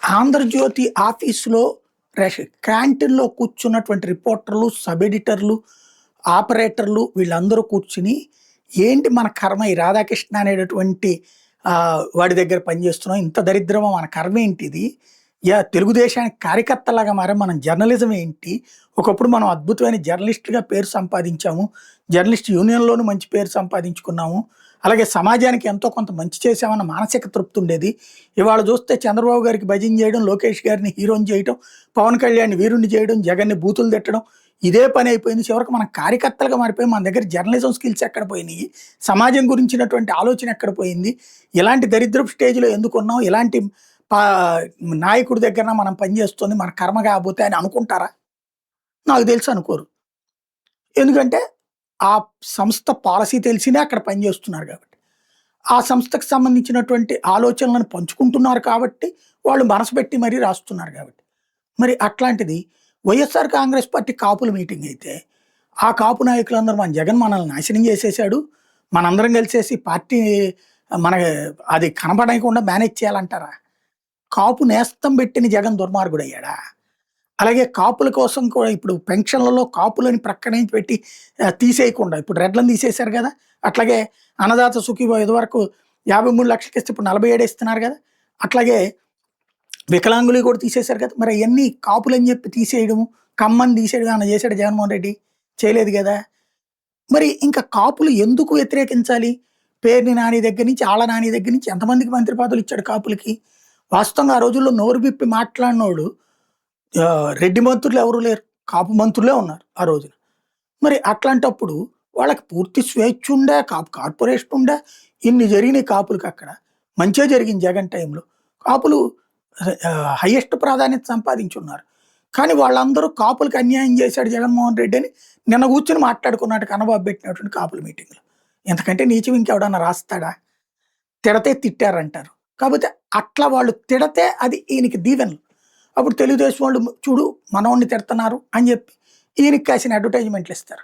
ఆంధ్రజ్యోతి ఆఫీసులో క్యాంటీన్‌లో కూర్చున్నటువంటి రిపోర్టర్లు, సబ్ ఎడిటర్లు, ఆపరేటర్లు వీళ్ళందరూ కూర్చుని, ఏంటి మన కర్మ ఈ రాధాకృష్ణ అనేటటువంటి వాడి దగ్గర పనిచేస్తున్నాం. ఇంత దరిద్రమా మన కర్మేంటిది? తెలుగుదేశానికి కార్యకర్తలాగా మారాం. మనం జర్నలిజం ఏంటి? ఒకప్పుడు మనం అద్భుతమైన జర్నలిస్ట్‌గా పేరు సంపాదించాము. జర్నలిస్ట్ యూనియన్‌లోనూ మంచి పేరు సంపాదించుకున్నాము. అలాగే సమాజానికి ఎంతో కొంత మంచి చేశామన్న మానసిక తృప్తి ఉండేది. ఇవాళ చూస్తే చంద్రబాబు గారికి భజన చేయడం, లోకేష్ గారిని హీరోని చేయడం, పవన్ కళ్యాణ్‌ని వీరుడిని చేయడం, జగన్‌ని బూతులు తిట్టడం ఇదే పని అయిపోయింది. చివరికి మనం కార్యకర్తలుగా మారిపోయి మన దగ్గర జర్నలిజం స్కిల్స్ ఎక్కడ పోయినాయి? సమాజం గురించినటువంటి ఆలోచన ఎక్కడ పోయింది? ఇలాంటి దరిద్రపు స్టేజ్‌లో ఎందుకున్నాం? ఇలాంటి పా నాయకుడి దగ్గర మనం పనిచేస్తుంది మన కర్మ కాబోతే అని అనుకుంటారా? నాకు తెలిసి అనుకోరు. ఎందుకంటే ఆ సంస్థ పాలసీ తెలిసినే అక్కడ పనిచేస్తున్నారు కాబట్టి. ఆ సంస్థకు సంబంధించినటువంటి ఆలోచనలను పంచుకుంటున్నారు కాబట్టి, వాళ్ళు మనసు పెట్టి మరీ రాస్తున్నారు కాబట్టి. మరి అట్లాంటిది వైఎస్ఆర్ కాంగ్రెస్ పార్టీ కాపుల మీటింగ్ అయితే, ఆ కాపు నాయకులందరూ మన జగన్ మనల్ని నాశనం చేసేసాడు. మనందరం కలిసేసి పార్టీ మన అది కనపడకుండా మేనేజ్ చేయాలంటారా? కాపు నేస్తం పెట్టిన జగన్ దుర్మార్గుడయ్యాడా? అలాగే కాపుల కోసం కూడా ఇప్పుడు పెన్షన్లలో కాపులని ప్రక్కన నుంచి పెట్టి తీసేయకుండా ఇప్పుడు రెడ్లను తీసేశారు కదా! అట్లాగే అన్నదాత సుఖీభవ ఇదివరకు 53 లక్షలకి ఇస్తే ఇప్పుడు 47 ఇస్తున్నారు కదా! అట్లాగే వికలాంగులు కూడా తీసేశారు కదా! మరి అయన్నీ కాపులని చెప్పి తీసేయడము, కమ్మని తీసేయడం ఏమన్నా చేసాడా జగన్మోహన్ రెడ్డి? చేయలేదు కదా! మరి ఇంకా కాపులు ఎందుకు వ్యతిరేకించాలి? పేర్ని నాని దగ్గర నుంచి, ఆళ్ళ నాని దగ్గర నుంచి ఎంతమందికి మంత్రి పదవులు ఇచ్చాడు కాపులకి? వాస్తవంగా ఆ రోజుల్లో నోరు విప్పి మాట్లాడినోడు రెడ్డి మంత్రులు ఎవరు లేరు. కాపు మంత్రులే ఉన్నారు ఆ రోజున. మరి అట్లాంటప్పుడు వాళ్ళకి పూర్తి స్వేచ్ఛ ఉండే, కాపు కార్పొరేషన్ ఉండే, ఇన్ని జరిగినాయి కాపులకక్కడ. మంచే జరిగింది జగన్ టైంలో. కాపులు హైయెస్ట్ ప్రాధాన్యత సంపాదించున్నారు. కానీ వాళ్ళందరూ కాపులకి అన్యాయం చేశాడు జగన్మోహన్ రెడ్డి అని నిన్న కూర్చొని మాట్లాడుకున్నాడు కన్నబాబు పెట్టినటువంటి కాపుల మీటింగ్‌లో. ఇంతకంటే నీచం ఇంకెవడన్నా రాస్తాడా? తిడితే తిట్టారంటారు. కాపోతే అట్లా వాళ్ళు తిడితే అది ఈయనకి దీవెనలు. అప్పుడు తెలుగుదేశం వాళ్ళు చూడు మనోడిని తిడుతున్నారు అని చెప్పి ఈయనకి కాసిన అడ్వర్టైజ్‌మెంట్లు ఇస్తారు.